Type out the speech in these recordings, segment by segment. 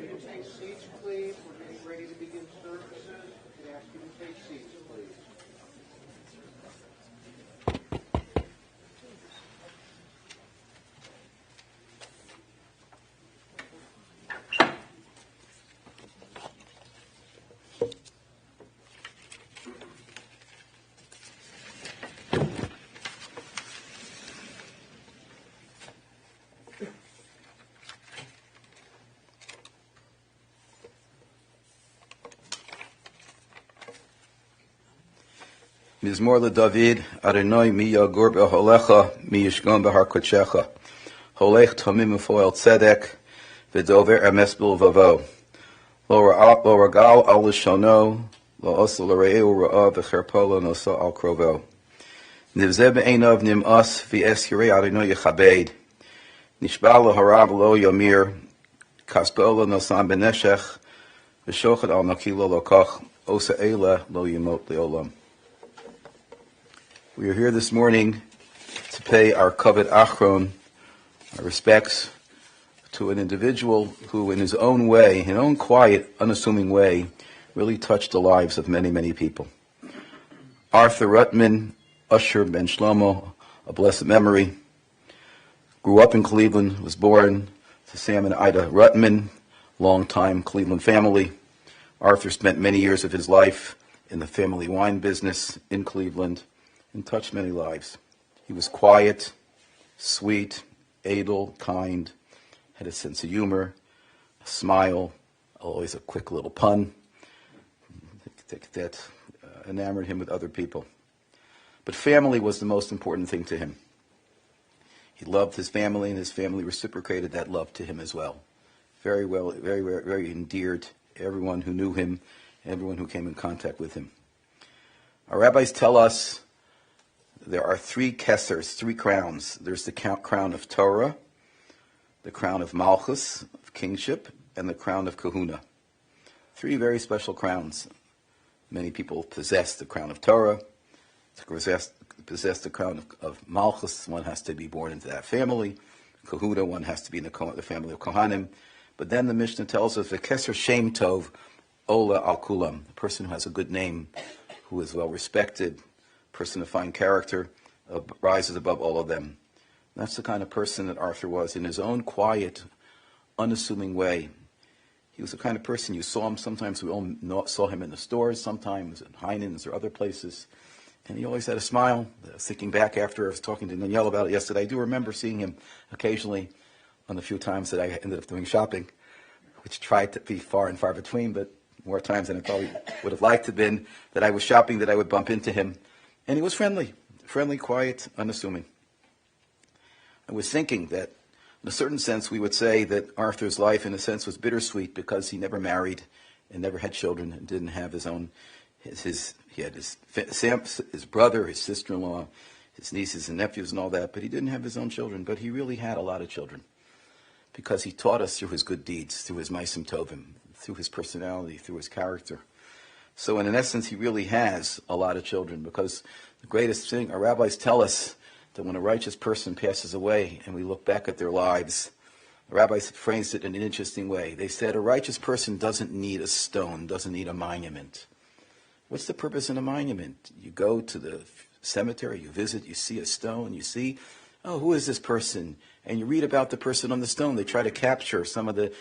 you to take seats, please. We're getting ready to begin services. Could I ask you to take seats, please? Mizmor LeDavid, Adonai mi yagur be'holecha, mi yishgon behar kodshecha. Holech tamim u'foel tzedek, v'dover emes b'lvavo. Lo ragal al lishono, lo osa l're'eu ra'a v'cherpo lo nosa al krovo. Nivzeh be'einav nim'as v'es yirei Adonai yechabed. Nishba l'harav lo yomir, kaspo lo nosan beneshech, v'shochet al nakilo lo koch, osa eila lo yimot le'olam. We are here this morning to pay our kavod achron, our respects, to an individual who in his own way, in his own quiet, unassuming way, really touched the lives of many, many people. Arthur Rutman, Usher Ben Shlomo, a blessed memory, grew up in Cleveland, was born to Sam and Ida Rutman, long-time Cleveland family. Arthur spent many years of his life in the family wine business in Cleveland, and touched many lives. He was quiet, sweet, able, kind, had a sense of humor, a smile, always a quick little pun that enamored him with other people. But family was the most important thing to him. He loved his family, and his family reciprocated that love to him as well. Very well, very, very, very endeared to everyone who knew him, everyone who came in contact with him. Our rabbis tell us there are three kessers, three crowns. There's the crown of Torah, the crown of Malchus, of kingship, and the crown of Kahuna. Three very special crowns. Many people possess the crown of Torah. To possess the crown of Malchus, one has to be born into that family. Kahuna, one has to be in the family of Kohanim. But then the Mishnah tells us, the Keser Shem Tov, Ola Al Kulam, the person who has a good name, who is well respected, person of fine character, rises above all of them. That's the kind of person that Arthur was in his own quiet, unassuming way. He was the kind of person you saw him. Sometimes we all saw him in the stores, sometimes at Heinen's or other places. And he always had a smile. Thinking back after I was talking to Danielle about it yesterday, I do remember seeing him occasionally on the few times that I ended up doing shopping, which tried to be far and far between, but more times than I probably would have liked to have been, that I was shopping, that I would bump into him. And he was friendly, quiet, unassuming. I was thinking that, in a certain sense, we would say that Arthur's life, in a sense, was bittersweet because he never married and never had children and didn't have his own. He had his brother, his sister-in-law, his nieces and nephews and all that, but he didn't have his own children. But he really had a lot of children because he taught us through his good deeds, through his maisim tovim, through his personality, through his character. So in essence, he really has a lot of children, because the greatest thing, our rabbis tell us that when a righteous person passes away and we look back at their lives, the rabbis phrased it in an interesting way. They said a righteous person doesn't need a stone, doesn't need a monument. What's the purpose in a monument? You go to the cemetery, you visit, you see a stone, you see, oh, who is this person? And you read about the person on the stone. They try to capture some of the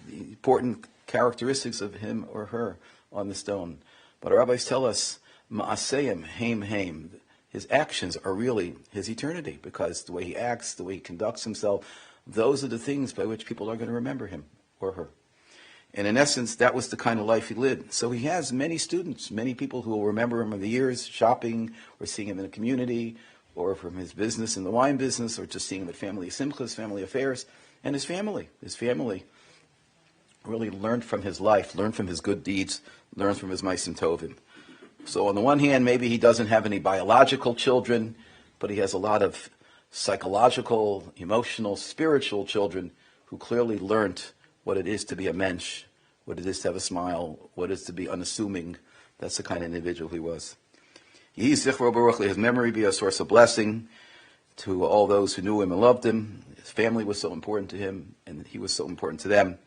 important characteristics of him or her on the stone. But our rabbis tell us, ma'aseyim, heim. His actions are really his eternity, because the way he acts, the way he conducts himself, those are the things by which people are going to remember him or her. And in essence, that was the kind of life he lived. So he has many students, many people who will remember him over the years, shopping or seeing him in the community, or from his business in the wine business, or just seeing him at family simchas, family affairs. And his family really learned from his life, learned from his good deeds, learned from his maisim tovim. So on the one hand, maybe he doesn't have any biological children, but he has a lot of psychological, emotional, spiritual children who clearly learned what it is to be a mensch, what it is to have a smile, what it is to be unassuming. That's the kind of individual he was. Yehi zichro baruch, his memory be a source of blessing to all those who knew him and loved him. His family was so important to him, and he was so important to them.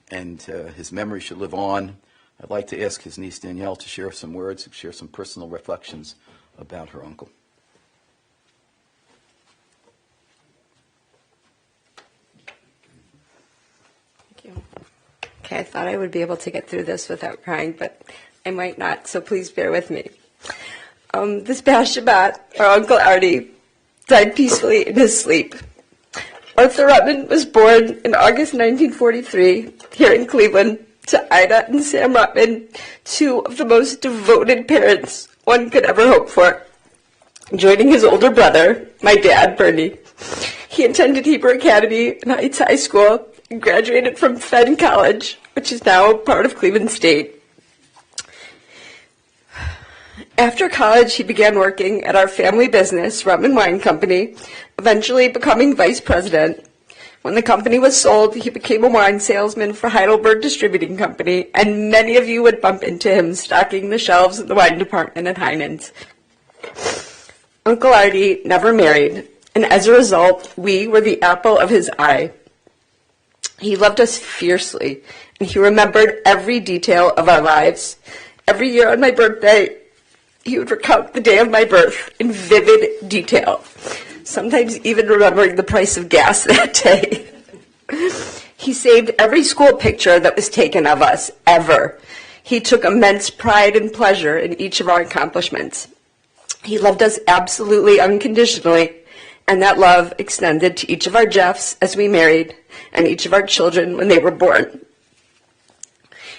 and his memory should live on, I'd like to ask his niece Danielle to share some words, share some personal reflections about her uncle. Thank you. Okay, I thought I would be able to get through this without crying, but I might not, so please bear with me. This past Shabbat, our Uncle Artie died peacefully in his sleep. Arthur Rutman was born in August 1943 here in Cleveland to Ida and Sam Rutman, two of the most devoted parents one could ever hope for. Joining his older brother, my dad, Bernie, he attended Hebrew Academy and Heights High School and graduated from Fenn College, which is now part of Cleveland State. After college, he began working at our family business, Rutman Wine Company, eventually becoming vice president. When the company was sold, he became a wine salesman for Heidelberg Distributing Company, and many of you would bump into him stocking the shelves in the wine department at Heinen's. Uncle Artie never married, and as a result, we were the apple of his eye. He loved us fiercely, and he remembered every detail of our lives. Every year on my birthday, he would recount the day of my birth in vivid detail, sometimes even remembering the price of gas that day. He saved every school picture that was taken of us, ever. He took immense pride and pleasure in each of our accomplishments. He loved us absolutely unconditionally, and that love extended to each of our Jeffs as we married, and each of our children when they were born.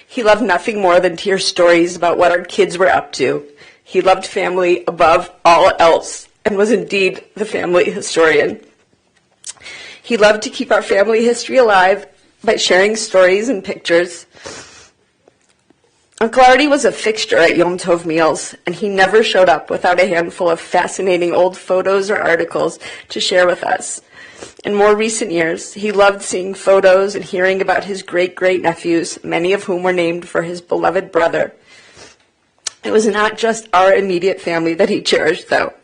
He loved nothing more than to hear stories about what our kids were up to. He loved family above all else and was indeed the family historian. He loved to keep our family history alive by sharing stories and pictures. Uncle Artie was a fixture at Yom Tov meals, and he never showed up without a handful of fascinating old photos or articles to share with us. In more recent years, he loved seeing photos and hearing about his great-great-nephews, many of whom were named for his beloved brother. It was not just our immediate family that he cherished, though.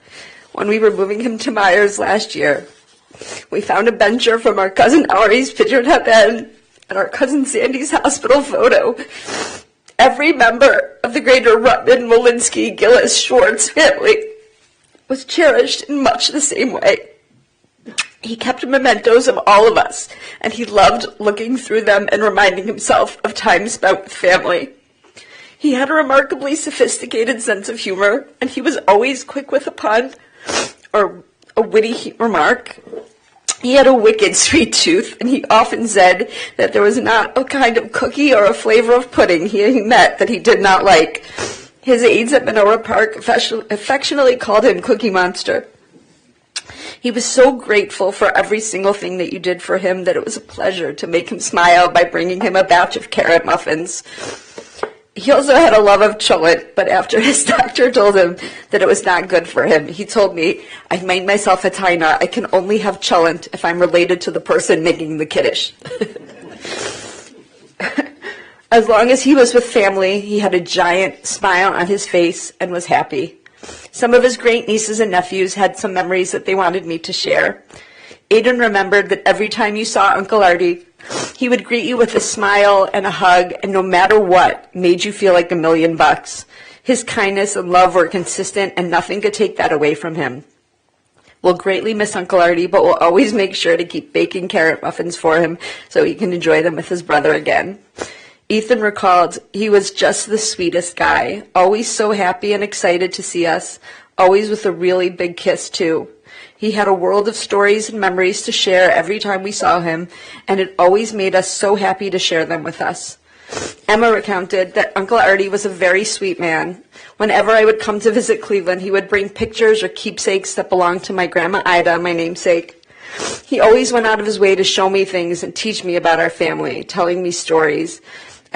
When we were moving him to Myers last year, we found a bencher from our cousin Ari's picture at and our cousin Sandy's hospital photo. Every member of the greater Rutman, Molinsky, Gillis, Schwartz family was cherished in much the same way. He kept mementos of all of us, and he loved looking through them and reminding himself of time spent with family. He had a remarkably sophisticated sense of humor, and he was always quick with a pun or a witty remark. He had a wicked sweet tooth, and he often said that there was not a kind of cookie or a flavor of pudding he met that he did not like. His aides at Menorah Park affectionately called him Cookie Monster. He was so grateful for every single thing that you did for him that it was a pleasure to make him smile by bringing him a batch of carrot muffins. He also had a love of cholent, but after his doctor told him that it was not good for him, he told me, "I've made myself a taina. I can only have cholent if I'm related to the person making the kiddush." As long as he was with family, he had a giant smile on his face and was happy. Some of his great nieces and nephews had some memories that they wanted me to share. Aidan remembered that every time you saw Uncle Artie, he would greet you with a smile and a hug, and no matter what, made you feel like $1,000,000. His kindness and love were consistent, and nothing could take that away from him. We'll greatly miss Uncle Artie, but we'll always make sure to keep baking carrot muffins for him so he can enjoy them with his brother again. Ethan recalled, he was just the sweetest guy, always so happy and excited to see us, always with a really big kiss, too. He had a world of stories and memories to share every time we saw him, and it always made us so happy to share them with us. Emma recounted that Uncle Artie was a very sweet man. Whenever I would come to visit Cleveland, he would bring pictures or keepsakes that belonged to my Grandma Ida, my namesake. He always went out of his way to show me things and teach me about our family, telling me stories.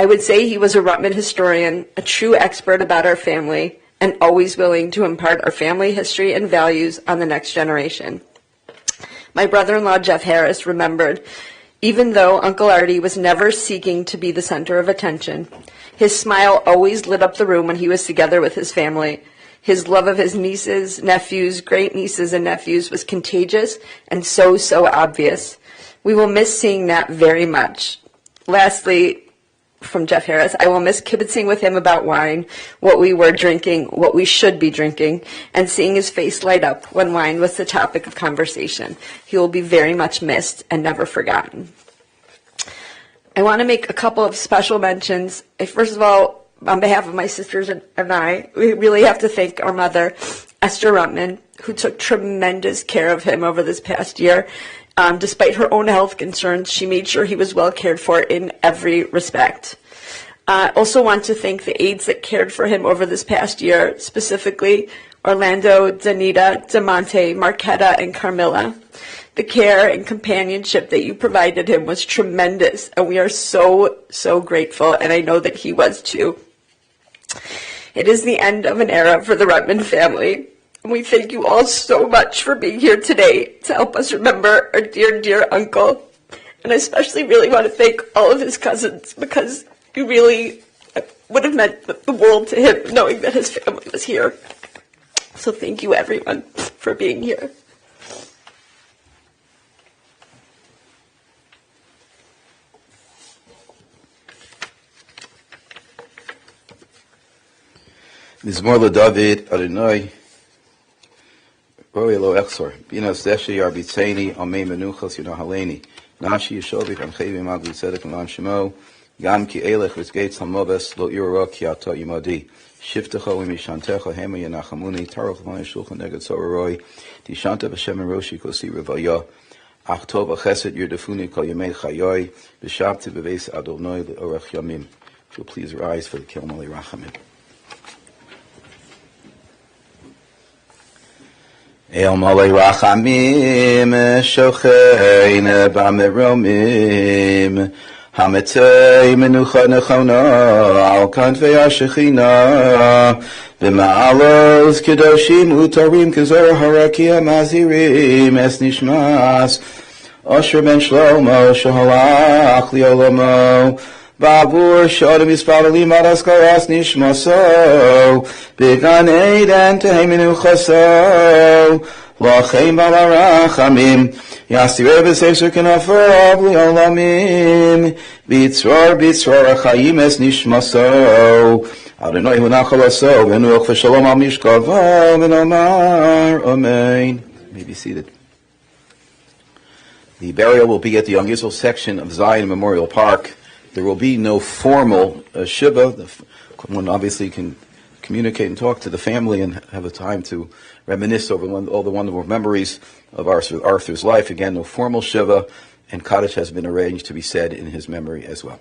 I would say he was a Rutman historian, a true expert about our family, and always willing to impart our family history and values on the next generation. My brother-in-law, Jeff Harris, remembered, even though Uncle Artie was never seeking to be the center of attention, his smile always lit up the room when he was together with his family. His love of his nieces, nephews, great-nieces, and nephews was contagious and so obvious. We will miss seeing that very much. Lastly, from Jeff Harris. I will miss kibitzing with him about wine, what we were drinking, what we should be drinking, and seeing his face light up when wine was the topic of conversation. He will be very much missed and never forgotten. I want to make a couple of special mentions. First of all, on behalf of my sisters and I, we really have to thank our mother, Esther Rutman, who took tremendous care of him over this past year. Despite her own health concerns, she made sure he was well cared for in every respect. I also want to thank the aides that cared for him over this past year, specifically Orlando, Danita, Demonte, Marquetta, and Carmilla. The care and companionship that you provided him was tremendous, and we are so, so grateful, and I know that he was too. It is the end of an era for the Rutman family. And we thank you all so much for being here today to help us remember our dear, dear uncle. And I especially really want to thank all of his cousins, because you really would have meant the world to him knowing that his family was here. So thank you, everyone, for being here. Mizmor LeDavid Adonai Roi Lo Echsor Bina Seshi Arbitzeni Amei Menuchas Yinahaleni Nashi Yeshovi Kamchevi Magli Tzedek Lam Shemo Gam Ki Elech Vizgates Hamobes Lo Irora Ki Ata Yimadi Shiftecha Umishantecha Hema Yanachamuni Taroch Vani Shulchan Neged Sororoi Tishanta B'Shem Roshi Kosi Revaya Ach Tov Achesed Yerdefuni Kol Yemei Chayoi B'Shabti B'Veis Adonai L'Orech Yamim. If you'll please rise for the Kilmali Rachamim. El Malay Rachamim Shochein Bameromim Hametei Menucha Nechona Al Kantvei HaShechina V'Ma'alos Kedoshim Utarim Kazor Harakia Mazirim Es Nishmas Osher Ben Shlomo Shahalach Liolamo Babur Shodim Yispalim Araskaras Nishmaso Began Eden Teheminu Chaso Lachem Balarachamim Yasireh B'Sefer Kenafar Olamim Bitzror Achayim Es Nishmaso Adonai Hu Nachalaso V'Nuach V'Shalom Al Mishkavo V'Nomar Amen. You may be seated. The burial will be at the Young Israel section of Zion Memorial Park. There will be no formal shiva. One obviously can communicate and talk to the family and have a time to reminisce over all the wonderful memories of Arthur's life. Again, no formal shiva, and Kaddish has been arranged to be said in his memory as well.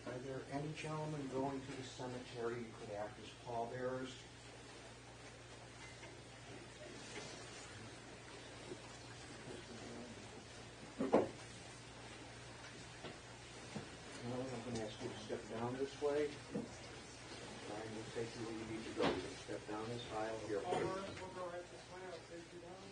Are there any gentlemen going to the cemetery who could act as pallbearers? No, I'm going to ask you to step down this way. Brian will take you where you need to go. So step down this aisle here, please. We'll go right this way. I'll take you down.